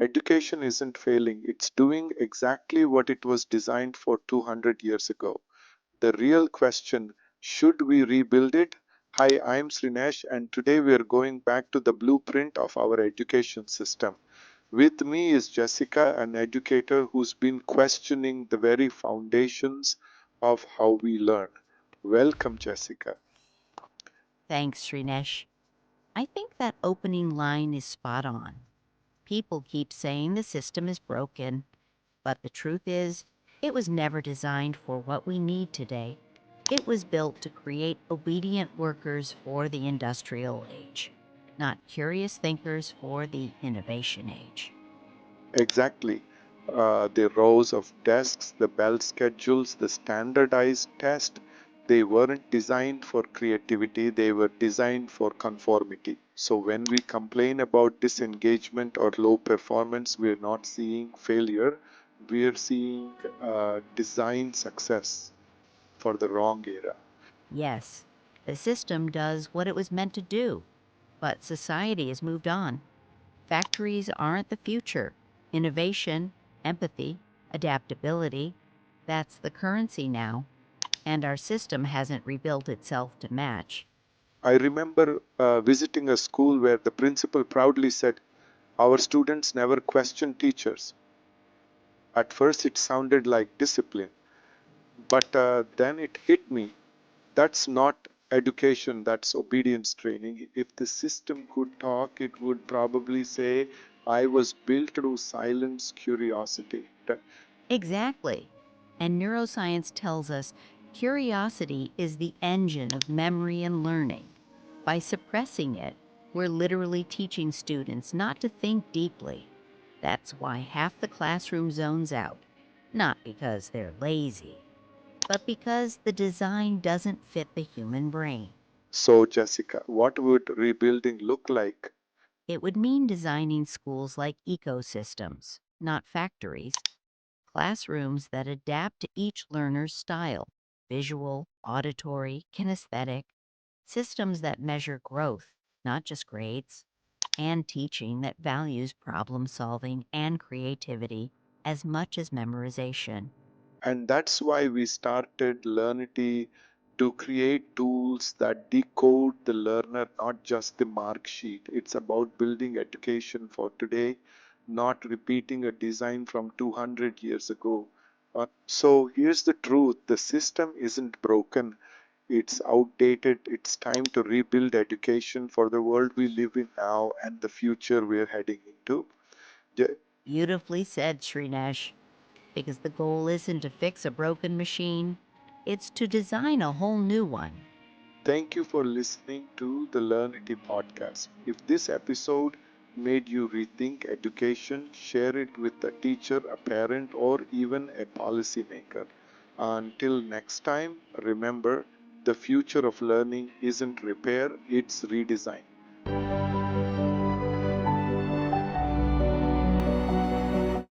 Education isn't failing, it's doing exactly what it was designed for 200 years ago. The real question, should we rebuild it? Hi, I'm Srinesh, and today we are going back to the blueprint of our education system. With me is Jessica, an educator who's been questioning the very foundations of how we learn. Welcome, Jessica. Thanks, Srinesh. I think that opening line is spot on. People keep saying the system is broken, but the truth is, it was never designed for what we need today. It was built to create obedient workers for the industrial age, not curious thinkers for the innovation age. Exactly. The rows of desks, the bell schedules, the standardized test, they weren't designed for creativity, they were designed for conformity. So when we complain about disengagement or low performance, we're not seeing failure, we're seeing design success for the wrong era. Yes, the system does what it was meant to do, but society has moved on. Factories aren't the future. Innovation, empathy, adaptability, that's the currency now, and our system hasn't rebuilt itself to match. I remember visiting a school where the principal proudly said, our students never question teachers. At first, it sounded like discipline, but then it hit me. That's not education, that's obedience training. If the system could talk, it would probably say, I was built through silence curiosity. Exactly. And neuroscience tells us curiosity is the engine of memory and learning. By suppressing it, we're literally teaching students not to think deeply. That's why half the classroom zones out. Not because they're lazy, but because the design doesn't fit the human brain. So, Jessica, what would rebuilding look like? It would mean designing schools like ecosystems, not factories, classrooms that adapt to each learner's style, visual, auditory, kinesthetic, systems that measure growth, not just grades, and teaching that values problem solving and creativity as much as memorization. And that's why we started Learnity, to create tools that decode the learner, not just the mark sheet. It's about building education for today, not repeating a design from 200 years ago. So here's the truth, the system isn't broken, it's outdated. It's time to rebuild education for the world we live in now and the future we're heading into. Je- Beautifully said, Srinesh, because the goal isn't to fix a broken machine, it's to design a whole new one. Thank you for listening to the Learnity podcast. If this episode made you rethink education, share it with a teacher, a parent, or even a policymaker. Until next time, remember, the future of learning isn't repair, it's redesign.